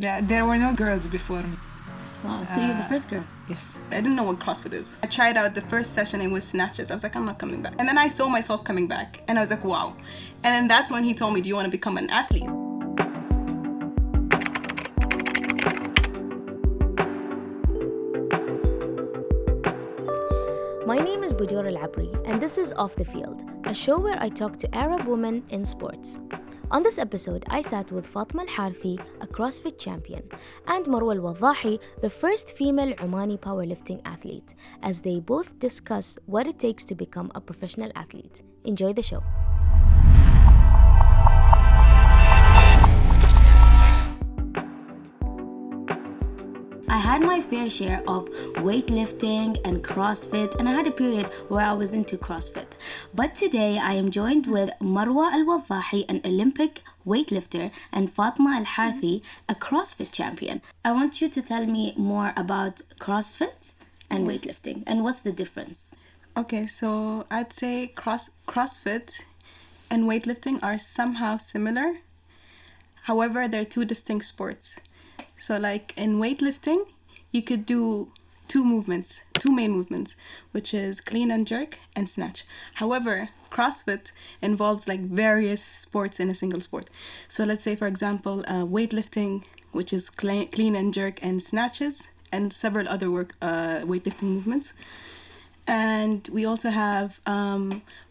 Yeah, there were no girls before me. Wow, so you're the first girl? Yes. I didn't know what CrossFit is. I tried out the first session, it was snatches. I was like, I'm not coming back. And then I saw myself coming back and I was like, wow. And then that's when he told me, do you want to become an athlete? My name is Budoor Al Abri, and this is Off the Field, a show where I talk to Arab women in sports. On this episode, I sat with Fatma Al Harthy, a CrossFit champion, and Marwa Al Wadhahi, the first female Omani powerlifting athlete, as they both discuss what it takes to become a professional athlete. Enjoy the show. I had my fair share of weightlifting and CrossFit, and I had a period where I was into CrossFit. But today I am joined with Marwa Al Wadhahi, an Olympic weightlifter, and Fatma Al Harthy, a CrossFit champion. I want you to tell me more about CrossFit and weightlifting, and what's the difference? Okay, so I'd say CrossFit and weightlifting are somehow similar. However, they're two distinct sports. So like in weightlifting, you could do two main movements, which is clean and jerk and snatch. However, CrossFit involves like various sports in a single sport. So let's say, for example, weightlifting, which is clean and jerk and snatches, and several other weightlifting movements. And we also have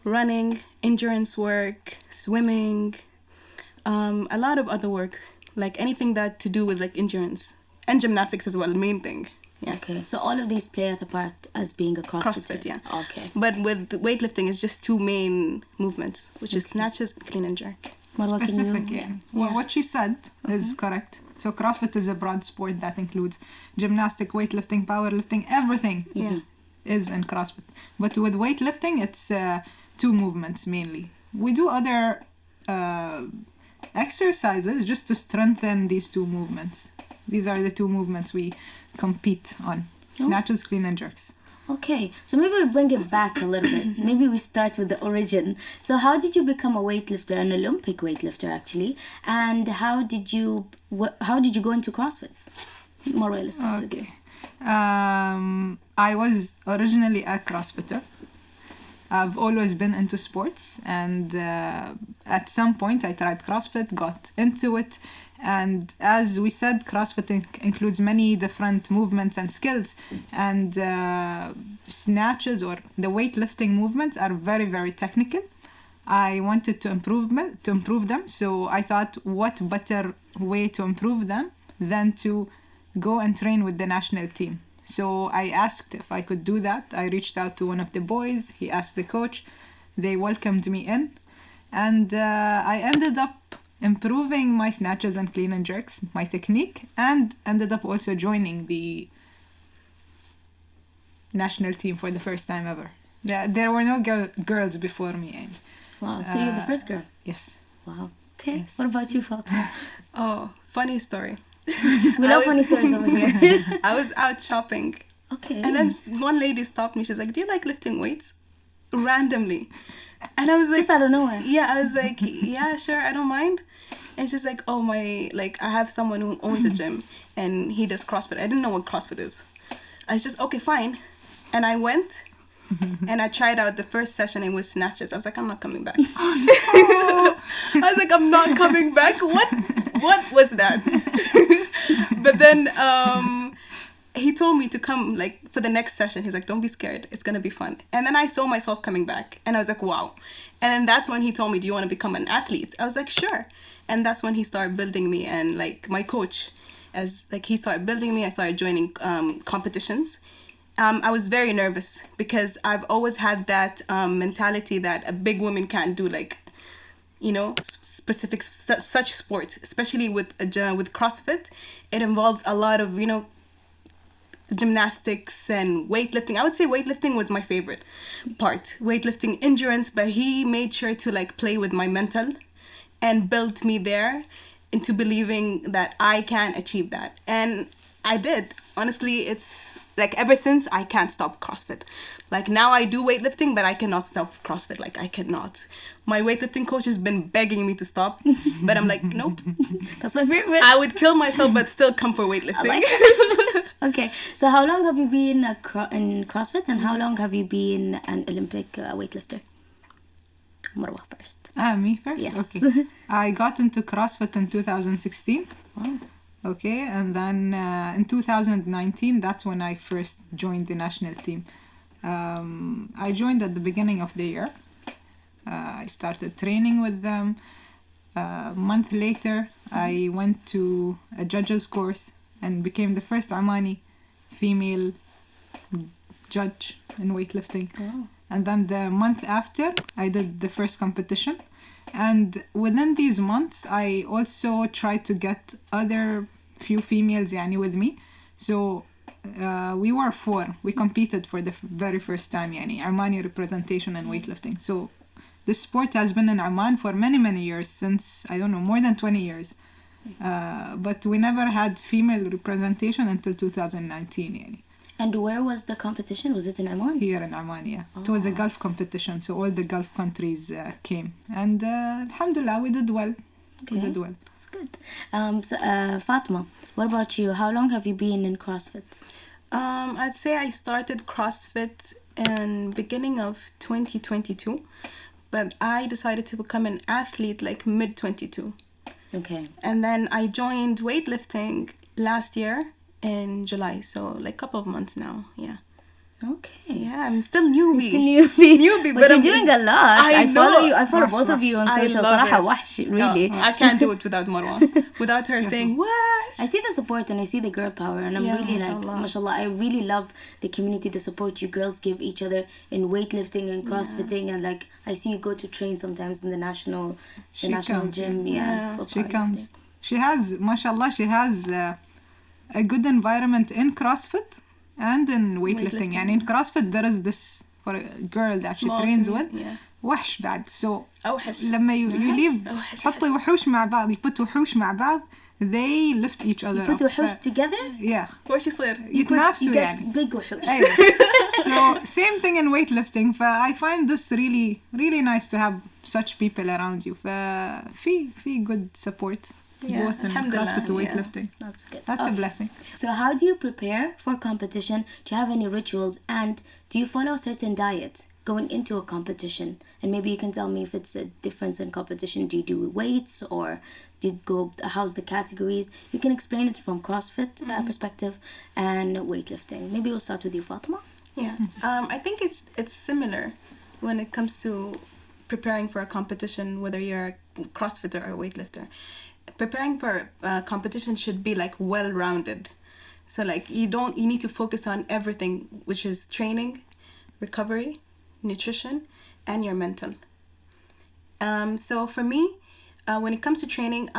running, endurance work, swimming, a lot of other work. Like anything that to do with like endurance and gymnastics as well, main thing. Yeah. Okay, so all of these play a part as being a CrossFit. Yeah. Okay. But with weightlifting, it's just two main movements, which is snatches, clean and jerk. Marwa, Specific, yeah. Well, Yeah. what she said is correct. So CrossFit is a broad sport that includes gymnastic, weightlifting, powerlifting, everything is in CrossFit. But with weightlifting, it's two movements mainly. We do other exercises just to strengthen these two movements. These are the two movements we compete on. Snatches, clean and jerks. Okay, so maybe we bring it back a little bit. Maybe we start with the origin. So how did you become a weightlifter, an Olympic weightlifter actually? And how did you go into CrossFit? Marwa, let's start with you. I was originally a CrossFitter. I've always been into sports, and at some point I tried CrossFit, got into it, and as we said, CrossFit includes many different movements and skills, and snatches or the weightlifting movements are very, very technical. I wanted to improve them, so I thought what better way to improve them than to go and train with the national team. So I asked if I could do that. I reached out to one of the boys. He asked the coach. They welcomed me in. And I ended up improving my snatches and clean and jerks, my technique, and ended up also joining the national team for the first time ever. There were no girls before me. Wow, so you're the first girl? Yes. Wow. Okay, Yes. what about you, Fatma? Oh, funny story. We love funny stories over here. I was out shopping. Okay. And then one lady stopped me. She's like, do you like lifting weights? Randomly. And I was like... Just out of nowhere. Yeah, I was like, yeah, sure, I don't mind. And she's like, oh, I have someone who owns a gym and he does CrossFit. I didn't know what CrossFit is. I was just, okay, fine. And I went and I tried out the first session, it was snatches. I was like, I'm not coming back. I was like, I'm not coming back. What was that? But then he told me to come like for the next session. He's like, don't be scared. It's going to be fun. And then I saw myself coming back and I was like, wow. And then that's when he told me, do you want to become an athlete? I was like, sure. And that's when he started building me, and like my coach, he started building me. I started joining competitions. I was very nervous because I've always had that mentality that a big woman can't do specific such sports, especially with CrossFit. It involves a lot of gymnastics and weightlifting. I would say weightlifting was my favorite part. Weightlifting, endurance, but he made sure to play with my mental and build me there into believing that I can achieve that. And I did. honestly, it's like ever since I can't stop CrossFit. Like now I do weightlifting, but I cannot stop CrossFit. Like I cannot. My weightlifting coach has been begging me to stop, but I'm like, nope. That's my favorite. I would kill myself, but still come for weightlifting. Okay, so how long have you been in CrossFit, and how long have you been an Olympic weightlifter? Marwa first. Me first? Yes. Okay. I got into CrossFit in 2016. Wow. Okay, and then in 2019, that's when I first joined the national team. I joined at the beginning of the year. I started training with them. A month later, I went to a judges course and became the first Omani female judge in weightlifting. Wow. And then the month after, I did the first competition. And within these months, I also tried to get other few females with me. So we were 4. We competed for the very first time, Omani representation in weightlifting. So this sport has been in Oman for many, many years, since, I don't know, more than 20 years. But we never had female representation until 2019, And where was the competition? Was it in Oman? Here in Oman, yeah. It was a Gulf competition, so all the Gulf countries came. And alhamdulillah, we did well. Okay. We did well. That's good. Fatma, what about you? How long have you been in CrossFit? I'd say I started CrossFit in beginning of 2022, but I decided to become an athlete like mid-22. Okay. And then I joined weightlifting last year in July, so like a couple of months now, yeah. Okay. Yeah, I'm still newbie. Newbie, but you're doing a lot. I follow you. I follow Wash, both of you on social. صراحة وحش, really. I can't do it without Marwa. Without her saying, what? I see the support and I see the girl power, and I'm really mashallah. like, mashallah, I really love the community, the support you girls give each other in weightlifting and crossfitting, and like I see you go to train sometimes in the national gym. She comes. She has, mashallah, she has a good environment in CrossFit and in weightlifting. In CrossFit there is this for a girl that Small she trains with. yeah. وحش بعد. So أوحش. لما you leave تحطي وحوش مع بعض, you put وحوش مع بعض, they lift each other You put up. وحوش together? Yeah. وش يصير؟ يتنافسوا You get big وحوش. So same thing in weightlifting. I find this really, really nice to have such people around you. في good support. Both in CrossFit to weightlifting. That's good. That's a blessing. So how do you prepare for competition? Do you have any rituals? And do you follow a certain diet going into a competition? And maybe you can tell me if it's a difference in competition. Do you do weights, or do you go, how's the categories? You can explain it from CrossFit perspective and weightlifting. Maybe we'll start with you, Fatma. Yeah. I think it's similar when it comes to preparing for a competition, whether you're a CrossFitter or a weightlifter. Preparing for a competition should be like well-rounded. So like you need to focus on everything, which is training, recovery, nutrition, and your mental. So for me, when it comes to training,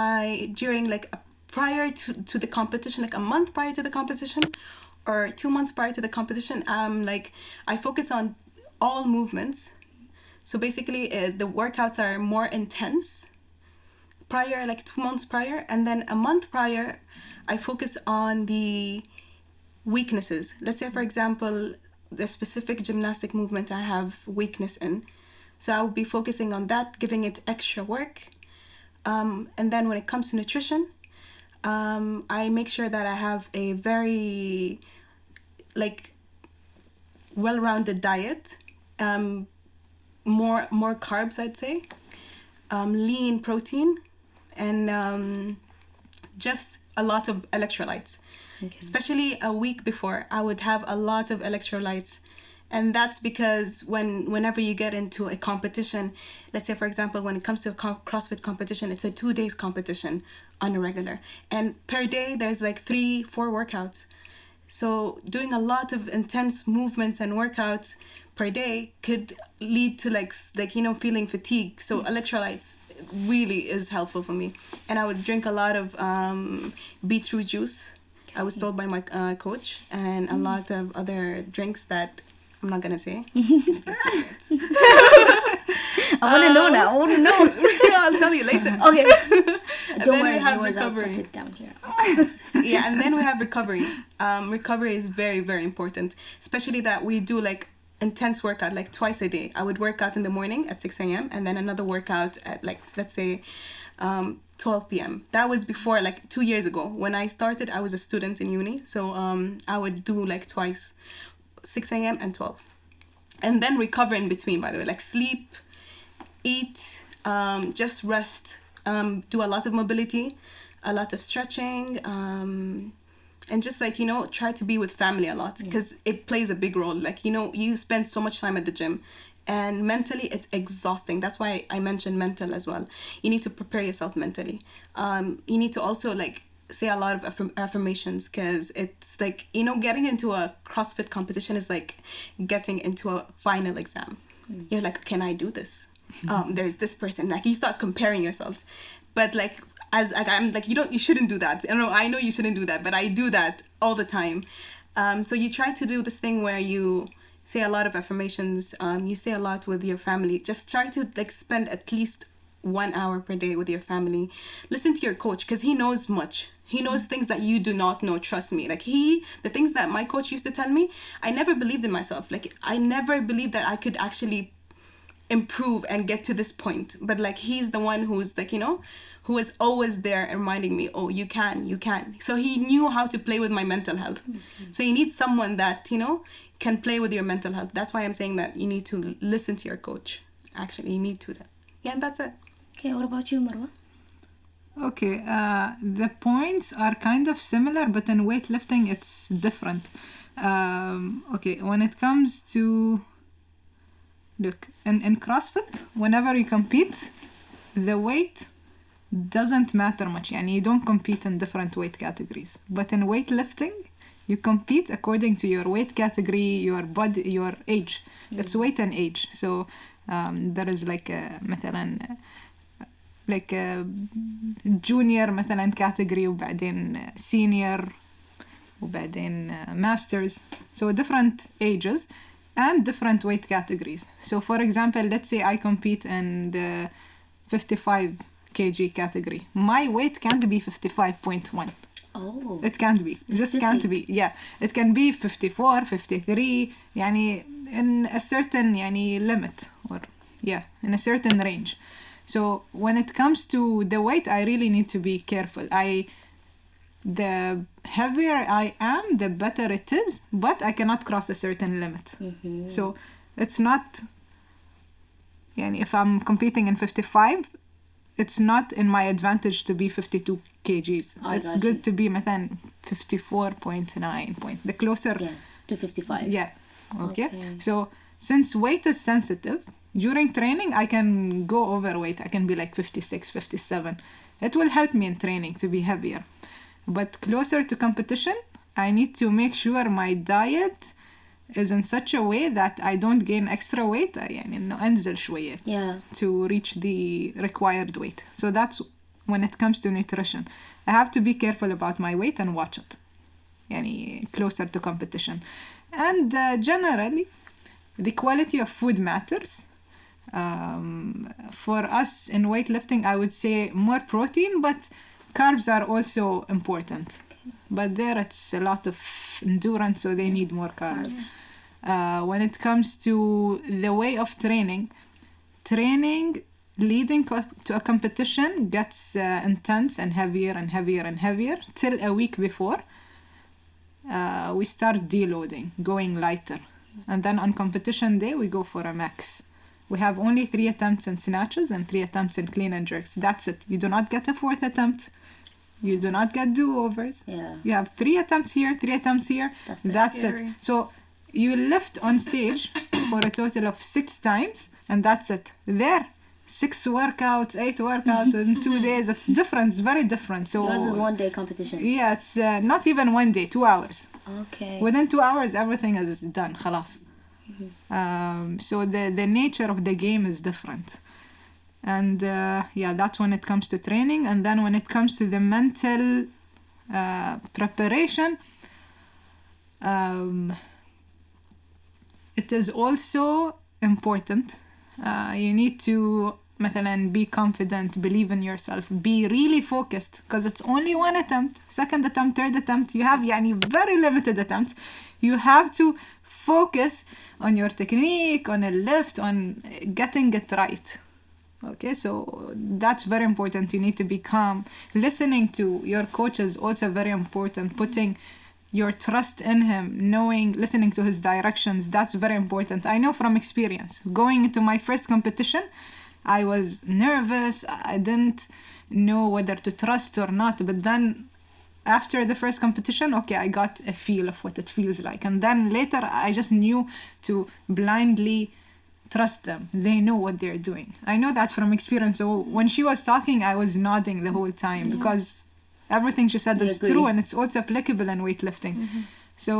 during like prior to the competition, like a month prior to the competition or 2 months prior to the competition, I focus on all movements. So basically the workouts are more intense prior, like 2 months prior, and then a month prior I focus on the weaknesses. Let's say, for example, the specific gymnastic movement I have weakness in, so I will be focusing on that, giving it extra work. And then when it comes to nutrition, I make sure that I have a very like well-rounded diet, more carbs, I'd say, lean protein, and just a lot of electrolytes. Okay. Especially a week before, I would have a lot of electrolytes. And that's because whenever you get into a competition, let's say, for example, when it comes to a CrossFit competition, it's a 2 days competition on a regular. And per day, there's like 3-4 workouts. So doing a lot of intense movements and workouts per day could lead to like feeling fatigue. So electrolytes really is helpful for me. And I would drink a lot of beetroot juice. I was told by my coach, and a lot of other drinks that I'm not gonna say. I want to know now. I want to know. I'll tell you later. Okay. Don't then worry, we have viewers, I'll recovery. put it down here. Yeah, and then we have recovery. Recovery is very, very important, especially that we do like intense workout like twice a day. I would work out in the morning at 6 a.m. and then another workout at like, let's say, 12 p.m. That was before, like 2 years ago. When I started, I was a student in uni. So I would do like twice, 6 a.m. and 12. And then recover in between, by the way, like sleep, eat, just rest, do a lot of mobility, a lot of stretching, and just like, try to be with family a lot, because it plays a big role. Like, you spend so much time at the gym and mentally it's exhausting. That's why I mentioned mental as well. You need to prepare yourself mentally. You need to also like say a lot of affirmations, because it's like, getting into a CrossFit competition is like getting into a final exam. You're like, can I do this? There's this person, like you start comparing yourself. But like, as like, I'm like, you shouldn't do that. I know you shouldn't do that, but I do that all the time. So you try to do this thing where you say a lot of affirmations, you say a lot with your family. Just try to like spend at least 1 hour per day with your family. Listen to your coach, because he knows much. He knows things that you do not know, trust me. Like the things that my coach used to tell me, I never believed in myself. Like I never believed that I could actually improve and get to this point. But like he's the one who's like, who is always there reminding me, oh, you can. So he knew how to play with my mental health. So you need someone that, can play with your mental health. That's why I'm saying that you need to listen to your coach. Actually, you need to. Yeah, and that's it. Okay, what about you, Marwa? Okay, the points are kind of similar, but in weightlifting it's different. Okay, when it comes to... Look, in CrossFit, whenever you compete, the weight doesn't matter much. Yani you don't compete in different weight categories. But in weightlifting, you compete according to your weight category, your body, your age. It's weight and age. So there is like مثلا like a junior مثلا category وبعدين senior وبعدين masters. So different ages and different weight categories. So for example, let's say I compete in the 55 kg category. My weight can't be 55.1. Oh. It can't be. This can't be. Yeah. It can be 54, 53, يعني in a certain يعني limit, or yeah, in a certain range. So when it comes to the weight, I really need to be careful. The heavier I am, the better it is, but I cannot cross a certain limit. So it's not, يعني if I'm competing in 55, it's not in my advantage to be 52 kgs. It's good to be مثلا 54.9 the closer to 55. Yeah. Okay. So since weight is sensitive, during training I can go overweight. I can be like 56, 57. It will help me in training to be heavier. But closer to competition, I need to make sure my diet is in such a way that I don't gain extra weight. يعني إنه أنزل شوية to reach the required weight. So that's when it comes to nutrition. I have to be careful about my weight and watch it. يعني closer to competition. And generally, the quality of food matters. For us in weightlifting, I would say more protein, but carbs are also important. But there it's a lot of endurance, so they need more carbs. When it comes to the way of training leading to a competition gets intense and heavier and heavier and heavier till a week before. We start deloading, going lighter. And then on competition day, we go for a max. We have only 3 attempts in snatches and 3 attempts in clean and jerks. That's it. You do not get a 4th attempt. You do not get do-overs. You have 3 attempts here, 3 attempts here. That's it. So you lift on stage for a total of 6 times, and that's it. There, 6 workouts, 8 workouts in 2 days. It's different. It's very different. So yours is 1 day competition. Yeah, it's not even 1 day, 2 hours. Okay. Within 2 hours, everything is done. خلاص. So the nature of the game is different. And that's when it comes to training. And then when it comes to the mental preparation, it is also important. You need to مثلا be confident, believe in yourself, be really focused, because it's only one attempt, second attempt, third attempt, you have يعني very limited attempts. You have to focus on your technique, on a lift, on getting it right. Okay, so that's very important. You need to be calm. Listening to your coach is also very important. Putting your trust in him, listening to his directions, that's very important. I know from experience. Going into my first competition, I was nervous. I didn't know whether to trust or not. But then after the first competition, okay, I got a feel of what it feels like. And then later, I just knew to blindly trust them. They know what they're doing. I know that from experience. So when she was talking, I was nodding the whole time because everything she said is true, and it's also applicable in weightlifting. So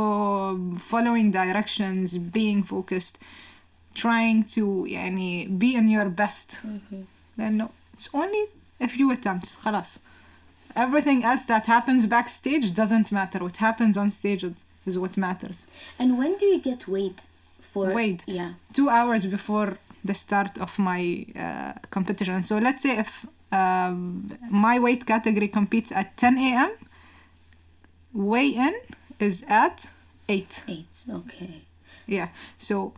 following directions, being focused, trying to be in your best. Then it's only a few attempts. خلاص. Everything else that happens backstage doesn't matter. What happens on stage is what matters. And when do you get weighed? Yeah, 2 hours before the start of my competition. So let's say if my weight category competes at 10 a.m., weigh-in is at 8. 8, okay. Yeah, so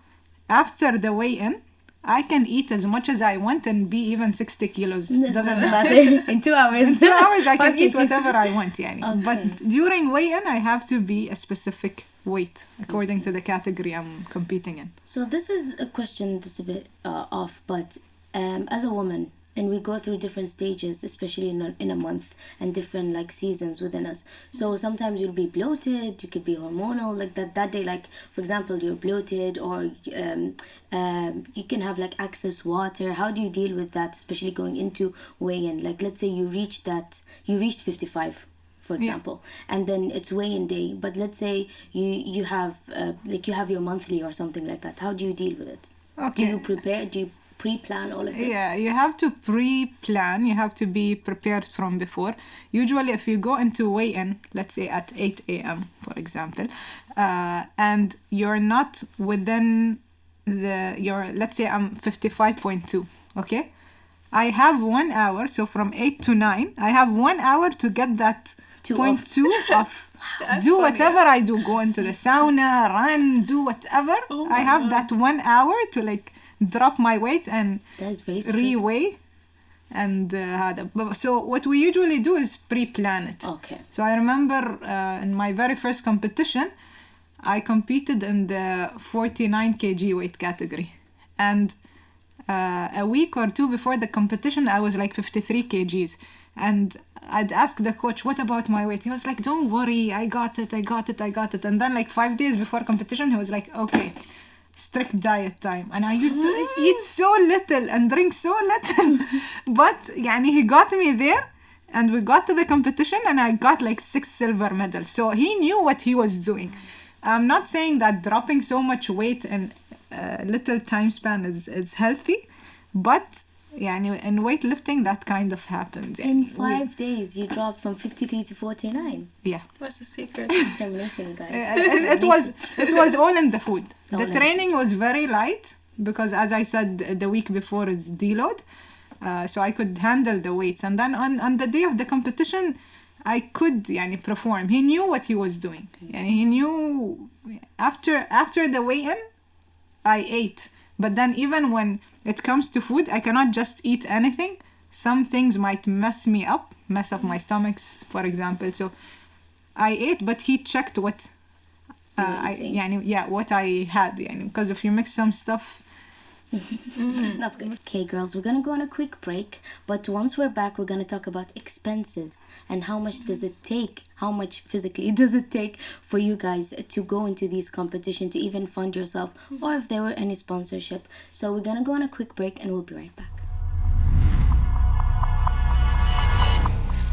after the weigh-in, I can eat as much as I want and be even 60 kilos. Doesn't matter. In 2 hours. In 2 hours, I can eat whatever I want. Okay. But during weigh-in, I have to be a specific weight according to the category I'm competing in. So this is a question that's a bit off, but as a woman, and we go through different stages, especially in a month, and different like seasons within us. So sometimes you'll be bloated, you could be hormonal, like that day, like for example, you're bloated, or you can have like excess water. How do you deal with that, especially going into weigh-in? Like let's say you reached 55, for example, and then it's weigh-in day, but let's say you have your monthly or something like that. How do you deal with it? Okay. Do you prepare? Do you pre-plan all of this? Yeah, you have to pre-plan. You have to be prepared from before. Usually, if you go into weigh-in, let's say at 8 a.m., for example, and you're not within let's say I'm 55.2, okay? I have 1 hour, so from 8 to 9, I have 1 hour to get that 0.2 off. Do whatever I do. Go into the sauna, run, do whatever. I have that 1 hour to like drop my weight and re-weigh. And so what we usually do is pre-plan it. Okay. So I remember in my very first competition, I competed in the 49 kg weight category. And a week or two before the competition, I was like 53 kgs. And I'd ask the coach, what about my weight? He was like, don't worry, I got it. And then like 5 days before competition, he was like, okay, strict diet time. And I used to eat so little and drink so little. But he got me there, and we got to the competition, and I got like 6 silver medals. So he knew what he was doing. I'm not saying that dropping so much weight in little time span is healthy, but in weightlifting that kind of happens. In 5 days you dropped from 53 to 49. Yeah. What's the secret? Determination, guys. It was all in the food. The training was very light because, as I said, the week before is deload, so I could handle the weights. And then on the day of the competition, I could perform. He knew what he was doing. He knew after the weigh-in, I ate. But then even when it comes to food, I cannot just eat anything. Some things might mess up my stomach, for example. So I ate, but he checked what what I had. Because if you mix some stuff, not good. Okay, girls, we're gonna go on a quick break, but once we're back, we're gonna talk about expenses and how much does it take, how much physically does it take for you guys to go into these competitions, to even fund yourself, or if there were any sponsorship. So we're gonna go on a quick break and we'll be right back.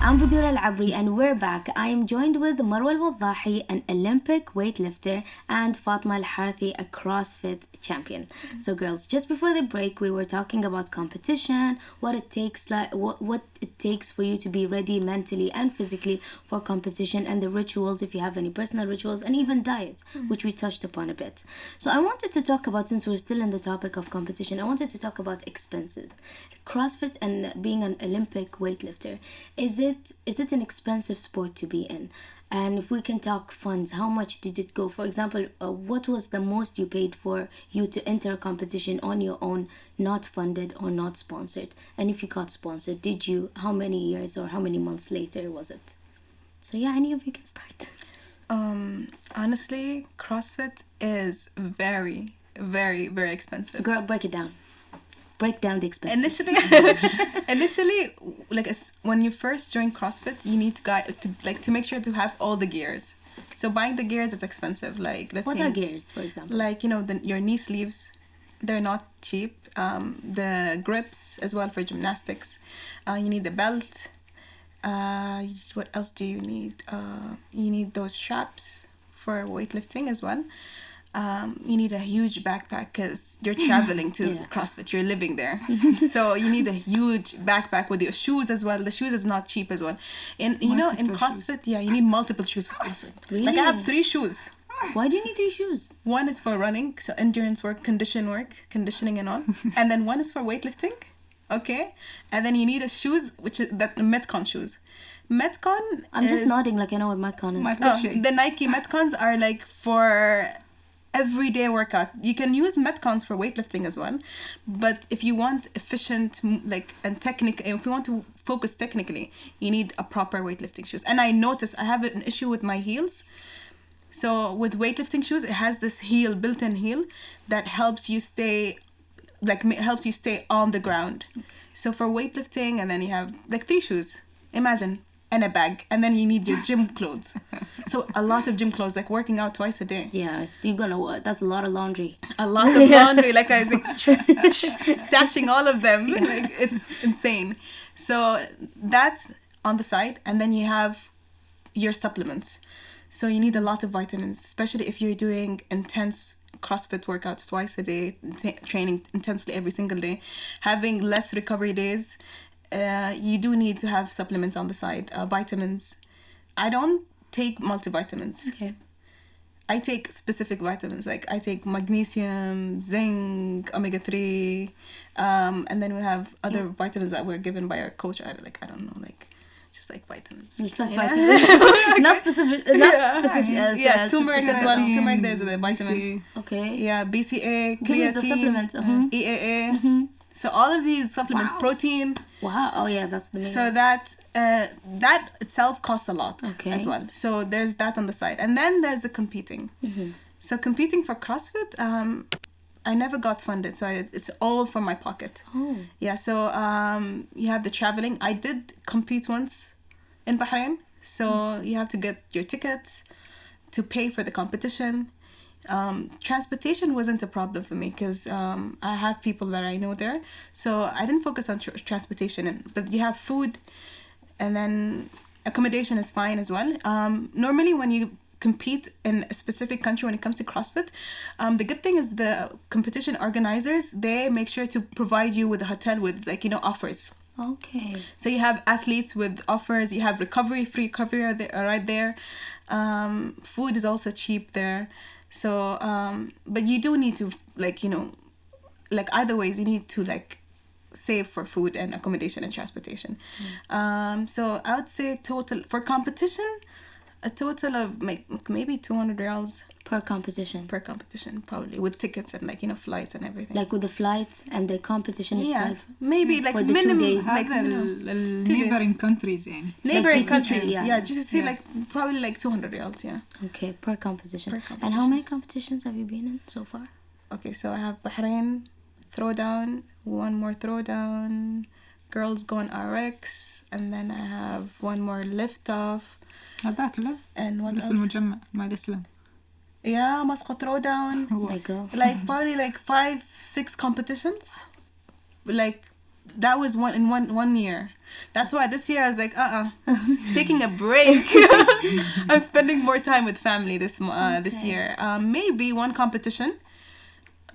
I'm Budoor Al Abri and we're back. I am joined with Marwa Al Wadhahi, an Olympic weightlifter, and Fatma Al Harthy, a CrossFit champion. So girls, just before the break, we were talking about competition, what it takes, like what it takes for you to be ready mentally and physically for competition, and the rituals, if you have any personal rituals, and even diet, which we touched upon a bit. So I wanted to talk about, since we're still in the topic of competition, I wanted to talk about expenses. CrossFit and being an Olympic weightlifter, is it an expensive sport to be in? And if we can talk funds, how much did it go? For example, what was the most you paid for you to enter a competition on your own, not funded or not sponsored? And if you got sponsored, did you? How many years or how many months later was it? So yeah, any of you can start. Honestly, CrossFit is very, very, very expensive. Girl, break it down. Break down the expenses. Initially, like when you first join CrossFit, you need to make sure to have all the gears. So buying the gears, it's expensive. Like what are gears, for example? Like your knee sleeves, they're not cheap. The grips as well for gymnastics. You need the belt. What else do you need? You need those straps for weightlifting as well. You need a huge backpack because you're traveling to CrossFit, you're living there. So you need a huge backpack with your shoes as well. The shoes is not cheap as well. And in CrossFit, you need multiple shoes for CrossFit. Really? Like I have 3 shoes. Why do you need 3 shoes? One is for running, so endurance work, conditioning and all. And then one is for weightlifting. Okay? And then you need a shoes, which is the Metcon shoes. Metcon I'm just nodding like I know what Metcon is. The Nike Metcons are like for everyday workout. You can use Metcons for weightlifting as well, but if you want efficient and technical, if you want to focus technically, you need a proper weightlifting shoes. And I noticed I have an issue with my heels. So with weightlifting shoes, it has this built-in heel that helps you stay on the ground. So for weightlifting, and then you have 3 shoes, imagine, and a bag, and then you need your gym clothes. So a lot of gym clothes, like working out twice a day. Yeah, that's a lot of laundry. A lot of laundry, like I was stashing all of them. Like it's insane. So that's on the side, and then you have your supplements. So you need a lot of vitamins, especially if you're doing intense CrossFit workouts twice a day, training intensely every single day, having less recovery days. You do need to have supplements on the side, vitamins. I don't take multivitamins. Okay. I take specific vitamins, like I take magnesium, zinc, omega-3, and then we have other vitamins that were given by our coach. I don't know, just like vitamins. It's like vitamins. Not specific. Turmeric as well. Turmeric, there's a vitamin. Okay. Yeah, BCA, Give me the supplements. EAA. So all of these supplements, protein. Wow. Oh yeah, that's the main. So that itself costs a lot as well. So there's that on the side, and then there's the competing. So competing for CrossFit, I never got funded, so it's all from my pocket. Oh. Yeah. So you have the traveling. I did compete once in Bahrain, so you have to get your tickets to pay for the competition. Transportation wasn't a problem for me because I have people that I know there, so I didn't focus on transportation. But you have food, and then accommodation is fine as well. Normally when you compete in a specific country when it comes to CrossFit, the good thing is the competition organizers, they make sure to provide you with a hotel with offers. Okay. So you have athletes with offers, you have free recovery right there. Food is also cheap there. So, but you do need to either ways, you need to save for food and accommodation and transportation. So I would say total for competition, a total of maybe 200 riyals per competition. Probably with tickets and flights and everything. Like with the flights and the competition itself. Maybe for the minimum 2 days. neighboring countries, neighboring GCC, countries. yeah. GCC probably 200 riyals. Yeah. Okay, per competition. And how many competitions have you been in so far? Okay, so I have Bahrain throwdown, one more throwdown, girls going RX, and then I have one more lift off. هذاك لا and what في else? المجمع مع الإسلام. Yeah, Muscat throwdown. There you go. Probably 5-6 competitions. That was one year. That's why this year I was like, taking a break. I'm spending more time with family this year. Maybe one competition,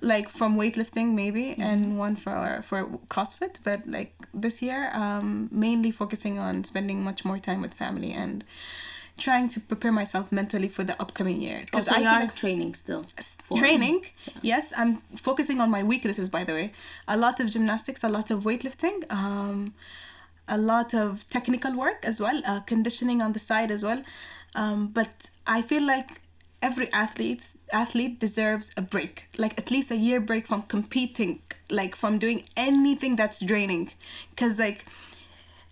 like from weightlifting maybe, and one for CrossFit. But like this year, mainly focusing on spending much more time with family and trying to prepare myself mentally for the upcoming year. Because I feel like training still. Training, yes. I'm focusing on my weaknesses, by the way. A lot of gymnastics, a lot of weightlifting, a lot of technical work as well, conditioning on the side as well. But I feel like every athlete deserves a break, like at least a year break from competing, like from doing anything that's draining. Because like,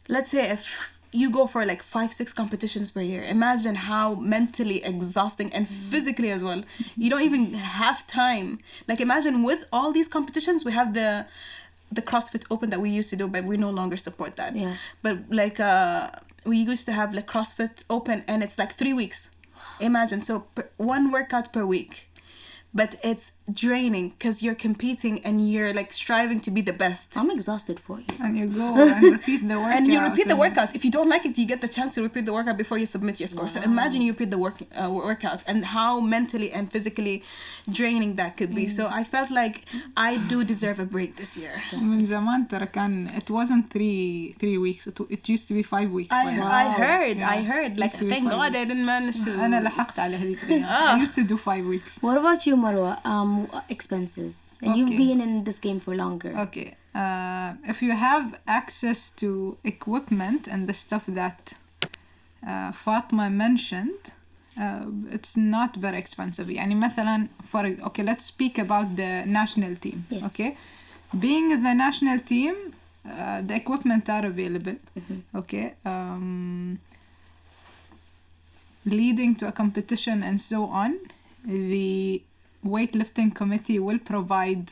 let's say if you go for like 5-6 competitions per year, imagine how mentally exhausting and physically as well. You don't even have time. Like imagine with all these competitions, we have the CrossFit Open that we used to do, but we no longer support that. Yeah. But like we used to have like CrossFit Open, and it's like 3 weeks. Imagine, so one workout per week. But it's draining because you're competing and you're like striving to be the best. I'm exhausted for you. And you go and repeat the workout. And you repeat the workout. If you don't like it, you get the chance to repeat the workout before you submit your score. So imagine you repeat the workout and how mentally and physically draining that could be. So I felt like I do deserve a break this year. من زمان ترى كان it wasn't 3 weeks. It used to be 5 weeks. I heard. Like, thank God I didn't manage to. أنا لحقت على هذيك الأيام. I used to do 5 weeks. What about you, Marwa? Expenses. And you've been in this game for longer. Okay. If you have access to equipment and the stuff that Fatma mentioned, it's not very expensive. يعني مثلا okay, let's speak about the national team. Yes. Okay. Being the national team, the equipment are available. Okay. Leading to a competition and so on, the weightlifting committee will provide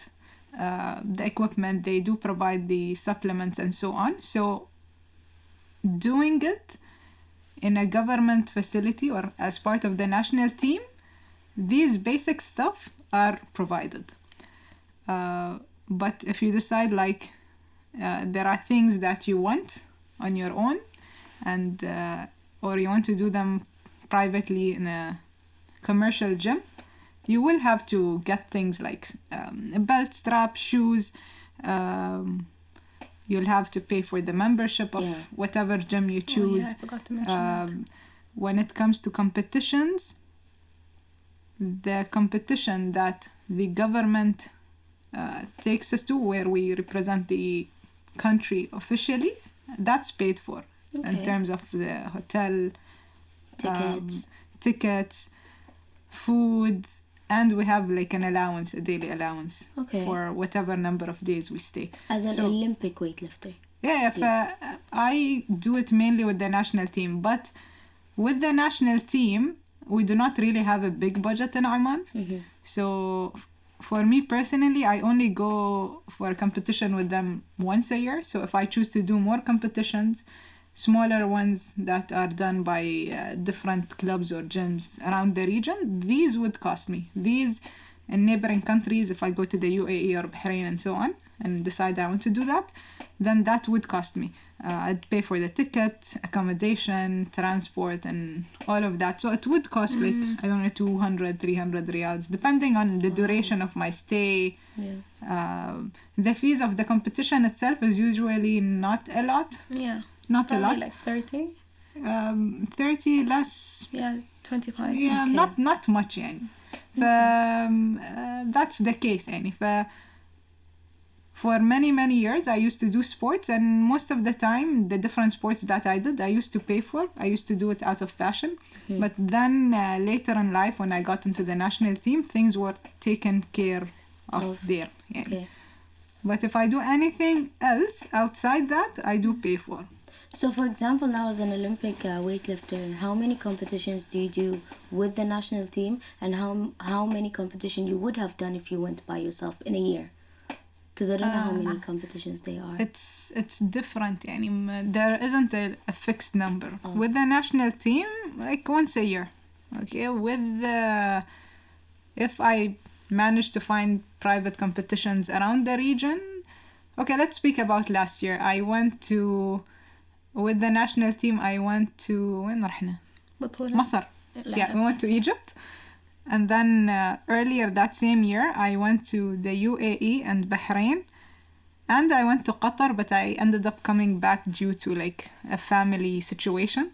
the equipment. They do provide the supplements and so on. So doing it in a government facility or as part of the national team, these basic stuff are provided. But if you decide like there are things that you want on your own, and or you want to do them privately in a commercial gym, you will have to get things like a belt strap, shoes. You'll have to pay for the membership of whatever gym you choose. I forgot to mention that. When it comes to competitions, the competition that the government takes us to, where we represent the country officially, that's paid for in terms of the hotel, tickets, food, and we have like an allowance, a daily allowance for whatever number of days we stay. As an Olympic weightlifter. Yeah, I do it mainly with the national team, but with the national team, we do not really have a big budget in Oman. So for me personally, I only go for a competition with them once a year. So if I choose to do more competitions, smaller ones that are done by different clubs or gyms around the region, these would cost me. These in neighboring countries, if I go to the UAE or Bahrain and so on, and decide I want to do that, then that would cost me. I'd pay for the ticket, accommodation, transport, and all of that. So it would cost like, I don't know, 200, 300 riyals, depending on the duration of my stay. The fees of the competition itself is usually not a lot. Not probably a lot. Like 30. 30 less. 25. Not much يعني. That's the case يعني. For many years I used to do sports, and most of the time the different sports that I did I used to pay for. I used to do it out of passion. But then later in life, when I got into the national team, things were taken care of there. يعني. But if I do anything else outside that, I do pay for. So for example, now as an Olympic weightlifter, how many competitions do you do with the national team, and how many competitions you would have done if you went by yourself in a year? Because I don't know how many competitions they are. It's different. يعني, there isn't a fixed number. With the national team, like once a year. Okay, with if I manage to find private competitions around the region. Okay, let's speak about last year. I went to, with the national team, I went to وين رحنا؟ بطولة. مصر. Yeah, we went to Egypt. And then earlier that same year, I went to the UAE and Bahrain. And I went to Qatar, but I ended up coming back due to like a family situation.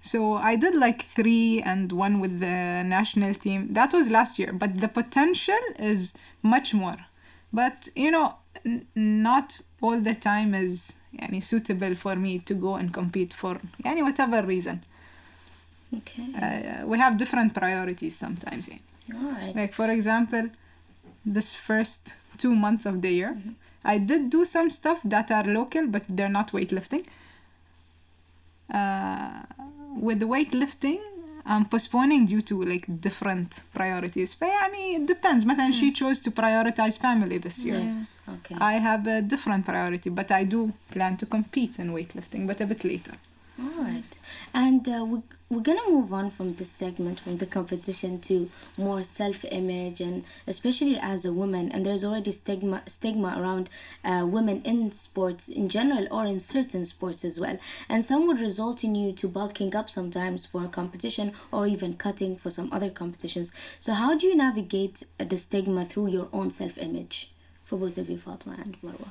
So I did like 3 and 1 with the national team. That was last year, but the potential is much more. But you know, not all the time is يعني, suitable for me to go and compete for يعني, whatever reason. Okay. We have different priorities sometimes. All right. Like for example, this first 2 months of the year, I did do some stuff that are local, but they're not weightlifting. With weightlifting, I'm postponing due to like different priorities. فيعني it depends. مثلا she chose to prioritize family this year. Yes. Okay. I have a different priority, but I do plan to compete in weightlifting, but a bit later. All right. And we're going to move on from this segment, from the competition, to more self-image, and especially as a woman. And there's already stigma around women in sports in general, or in certain sports as well. And some would result in you to bulking up sometimes for a competition, or even cutting for some other competitions. So how do you navigate the stigma through your own self-image? For both of you, Fatma and Marwa.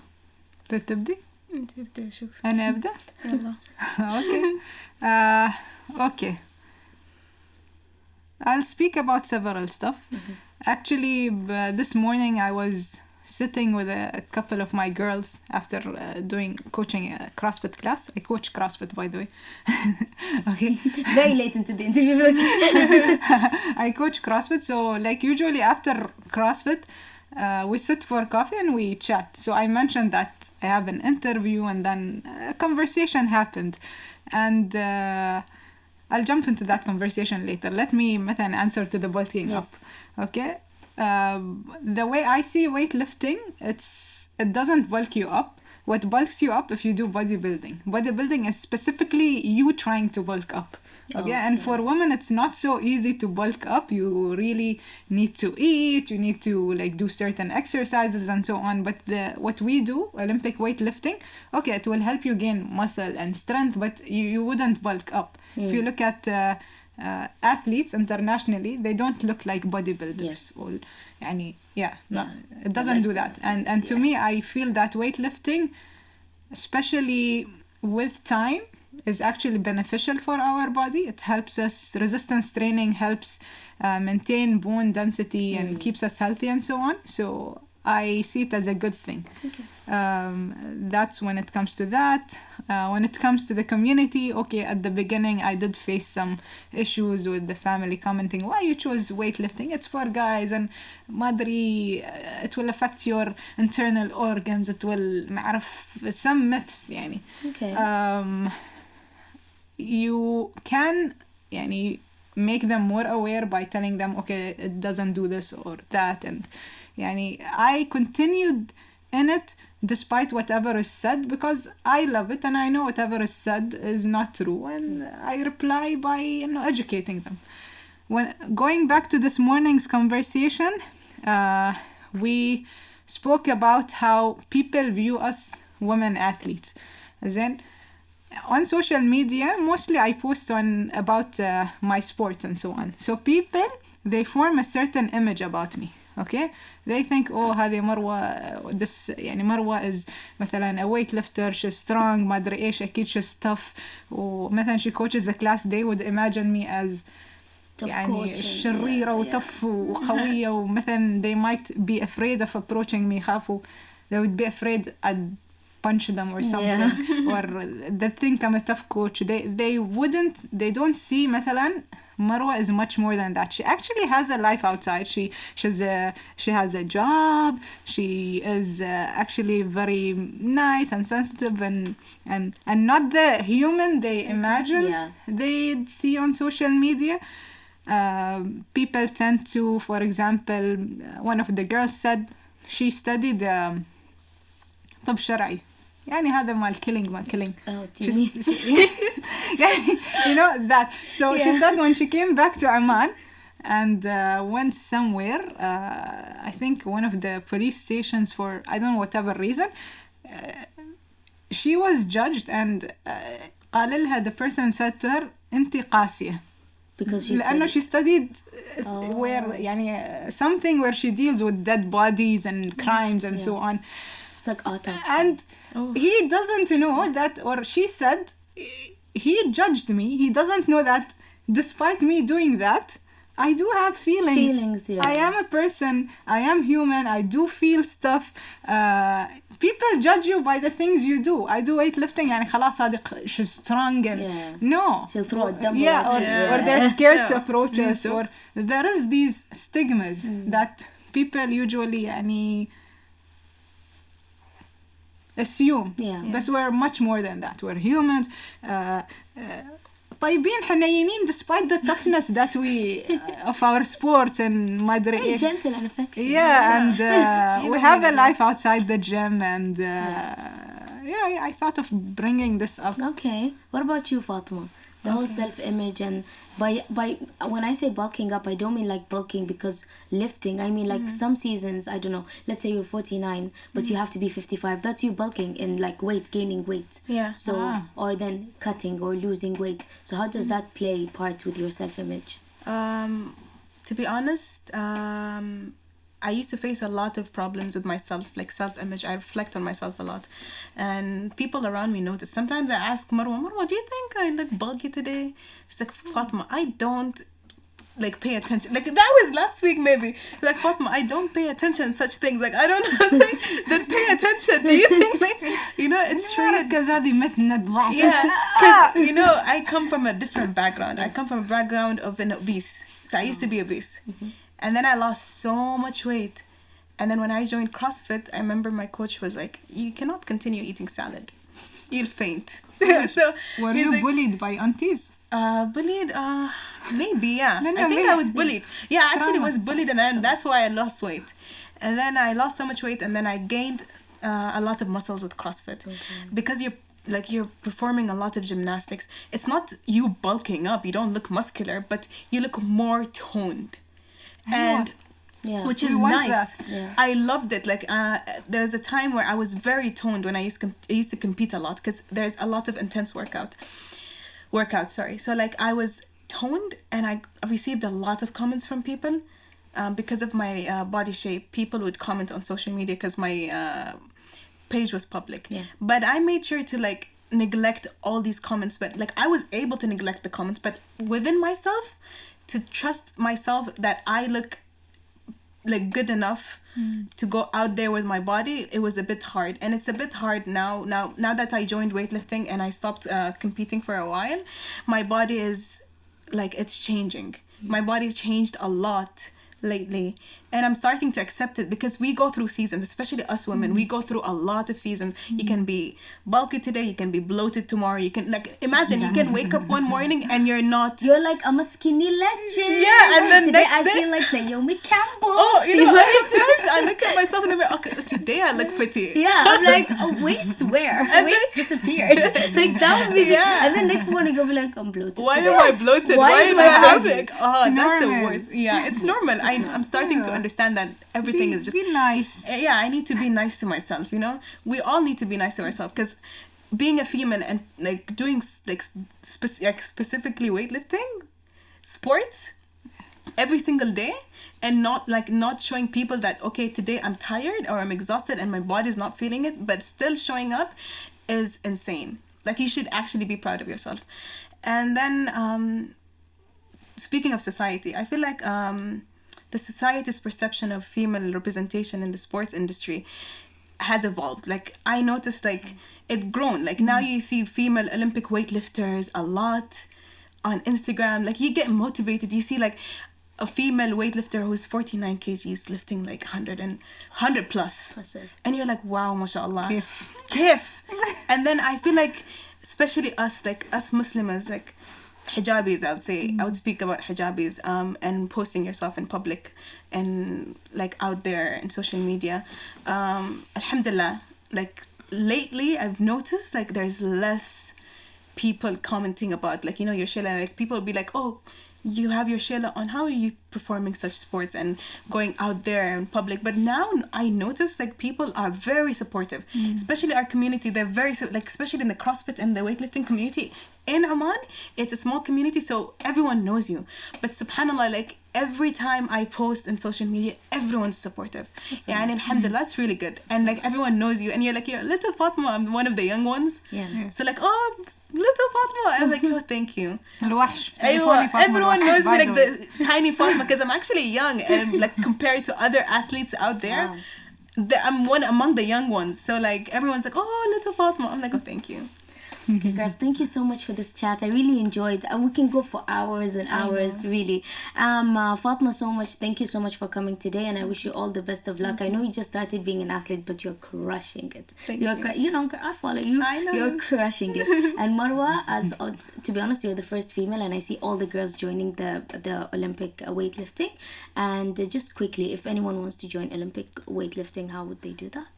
تبدي؟ انت ابدا شوف. أنا أبدأ؟ يلا. Okay. Okay. I'll speak about several stuff. Actually, this morning I was sitting with a couple of my girls after doing coaching a CrossFit class. I coach CrossFit, by the way. Okay. Very late into the interview. I coach CrossFit, so like usually after CrossFit, we sit for coffee and we chat. So I mentioned that I have an interview, and then a conversation happened. And I'll jump into that conversation later. Let me مثلا answer to the bulking up. Okay? The way I see weightlifting, it doesn't bulk you up. What bulks you up if you do bodybuilding? Bodybuilding is specifically you trying to bulk up. Okay, and for women it's not so easy to bulk up. You really need to eat, you need to like do certain exercises and so on. But what we do, Olympic weightlifting, okay, it will help you gain muscle and strength, but you wouldn't bulk up. If you look at athletes internationally, they don't look like bodybuilders. Yes. Or, it doesn't do that. And to me, I feel that weightlifting, especially with time, is actually beneficial for our body. It helps us, resistance training helps maintain bone density and keeps us healthy and so on. So I see it as a good thing. Okay. That's when it comes to that. When it comes to the community, okay, at the beginning I did face some issues with the family commenting, why you chose weightlifting? It's for guys, and madri, it will affect your internal organs. It will, some myths يعني. Okay. You can make them more aware by telling them, okay, it doesn't do this or that. And I continued in it despite whatever is said, because I love it and I know whatever is said is not true, and I reply by educating them. When going back to this morning's conversation, we spoke about how people view us women athletes. As in, on social media, mostly I post about my sports and so on. So people, they form a certain image about me. Okay, they think, oh, هذه مروة, this مروة is مثلا a weightlifter, she's strong, ما أدري إيش, أكيد she's tough. ومثلا she coaches a class, they would imagine me as شريرة وtough وقوية. ومثلا they might be afraid of approaching me, يخافوا, they would be afraid I'd punch them or something. Or they think I'm a tough coach. They don't see مثلا Marwa is much more than that. She actually has a life outside. She has a job. She is actually very nice and sensitive and not the human they imagine they see on social media. People tend to, for example, one of the girls said she studied طب شرعي. هذا مال killing. Oh, do you mean? That. So she said when she came back to Amman and went somewhere, I think one of the police stations for, I don't know, whatever reason, she was judged, and قال لها, the person said to her, أنت قاسية. Because she لأنه studied. she studied where يعني something where she deals with dead bodies and crimes and so on. It's like autopsy. And he doesn't know that, or she said, he judged me. He doesn't know that despite me doing that, I do have feelings. Yeah. I am a person. I am human. I do feel stuff. People judge you by the things you do. I do weightlifting يعني خلاص هذه she's strong and no. She'll throw a dumbbell. Or they're scared to approach These us. Or jokes. there is these stigmas that people usually يعني assume. But we're much more than that. We're humans. طيبين حنينين despite the toughness that we of our sports and ما أدري إيش. Gentle and affectionate. Yeah, and we have a life outside the gym, and I thought of bringing this up. Okay. What about you, Fatma? The whole self-image, and by when I say bulking up, I don't mean like bulking because lifting. I mean like some seasons, I don't know, let's say you're 49 but you have to be 55. That's you bulking in like weight, gaining weight. Yeah. So or then cutting or losing weight. So how does that play part with your self-image? To be honest, I used to face a lot of problems with myself, like self-image. I reflect on myself a lot. And people around me notice. Sometimes I ask Marwa, do you think I look bulky today? She's like, Fatma, I don't like pay attention. Like that was last week maybe. Like, Fatma, I don't pay attention to such things. Like I don't know. Like, then pay attention. Do you think like, you know, it's true. Yeah, because you know, I come from a different background. I come from a background of an obese. So I used to be obese. And then I lost so much weight. And then when I joined CrossFit, I remember my coach was like, you cannot continue eating salad. You'll faint. So were you bullied by aunties? Bullied? Maybe, yeah. I think I was bullied. Yeah, I actually was bullied, and then that's why I lost weight. And then I lost so much weight, and then I gained a lot of muscles with CrossFit. Because you're performing a lot of gymnastics. It's not you bulking up. You don't look muscular, but you look more toned. And which is nice. I loved it. Like there's a time where I was very toned when I used to compete a lot because there's a lot of intense workout. Sorry. So like I was toned, and I received a lot of comments from people because of my body shape. People would comment on social media because my page was public. But I made sure to like neglect all these comments. But like I was able to neglect the comments, but within myself, to trust myself that I look like good enough to go out there with my body, it was a bit hard. And it's a bit hard now that I joined weightlifting and I stopped competing for a while. My body is like, it's changing. My body's changed a lot lately, and I'm starting to accept it because we go through seasons, especially us women. We go through a lot of seasons. You can be bulky today, you can be bloated tomorrow. You can like imagine you can wake up one morning and you're like I'm a skinny legend. Yeah, and then today next day I feel like Naomi Campbell. Oh, you know, sometimes I look at myself in the mirror. Okay, today I look pretty. Yeah, I'm like, waist where? Waist disappeared. Like that would be and then next morning you'll be like, I'm bloated. Why today. am I bloated? Why am I having? Oh, It's that's normal. the worst. Yeah, it's normal. I'm starting to understand that everything is just be nice. Yeah, I need to be nice to myself. You know, we all need to be nice to ourselves because being a female and like doing like specifically weightlifting, sports, every single day, and not showing people that okay, today I'm tired or I'm exhausted and my body's not feeling it, but still showing up is insane. Like you should actually be proud of yourself. And then speaking of society, I feel like the society's perception of female representation in the sports industry has evolved. Like I noticed like it grown. Like now you see female Olympic weightlifters a lot on Instagram. Like you get motivated. You see like a female weightlifter who's 49 kgs lifting like 100 plus. Impressive. And you're like, wow, mashallah. Kif. And then I feel like, especially us Muslims, like hijabis, I would say. I would speak about hijabis and posting yourself in public and like out there in social media. Alhamdulillah, like lately I've noticed like there's less people commenting about like, you know, your shayla. Like people will be like, oh, you have your shayla on how are you performing such sports and going out there in public. But now I notice like people are very supportive, especially our community. They're very like, especially in the CrossFit and the weightlifting community in Oman. It's a small community, so everyone knows you. But subhanallah, like every time I post on social media, everyone's supportive. Yeah, and alhamdulillah, it's really good. And like everyone knows you, and you're like, you're little Fatma. I'm one of the young ones. Yeah. So like, oh, little Fatma. I'm like, oh, thank you. الوحش. Everyone knows me like the tiny Fatma because I'm actually young, and like compared to other athletes out there, I'm one among the young ones. So like everyone's like, oh, little Fatma. I'm like, oh, thank you. Okay, girls, thank you so much for this chat. I really enjoyed, and we can go for hours and hours, really. Fatma, so much. Thank you so much for coming today, and I wish you all the best of luck. I know you just started being an athlete, but you're crushing it. Thank you. You know, I follow you. I know. You're crushing it. And Marwa, to be honest, you're the first female, and I see all the girls joining the Olympic weightlifting. And just quickly, if anyone wants to join Olympic weightlifting, how would they do that?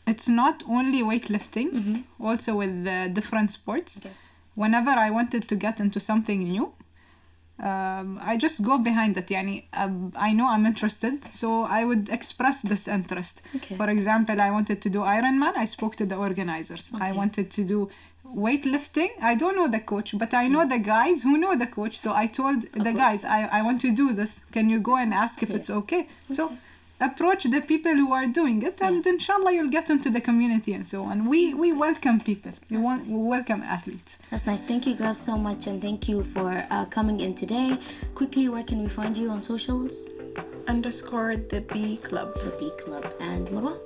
It's not only weightlifting, also with different sports. Okay. Whenever I wanted to get into something new, I just go behind it. Yani, I know I'm interested, so I would express this interest. Okay. For example, I wanted to do Ironman. I spoke to the organizers. I wanted to do weightlifting. I don't know the coach, but I know the guys who know the coach. So I told the guys, I want to do this. Can you go and ask if it's okay? So approach the people who are doing it, and inshallah you'll get into the community and so on. We welcome people. We welcome athletes. That's nice. Thank you, girls, so much, and thank you for coming in today. Quickly, where can we find you on socials? _ the B Club. The B Club. And Marwa?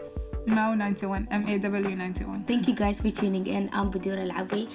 MAW91, MAW91. Thank you guys for tuning in. I'm Budoor Al Abri.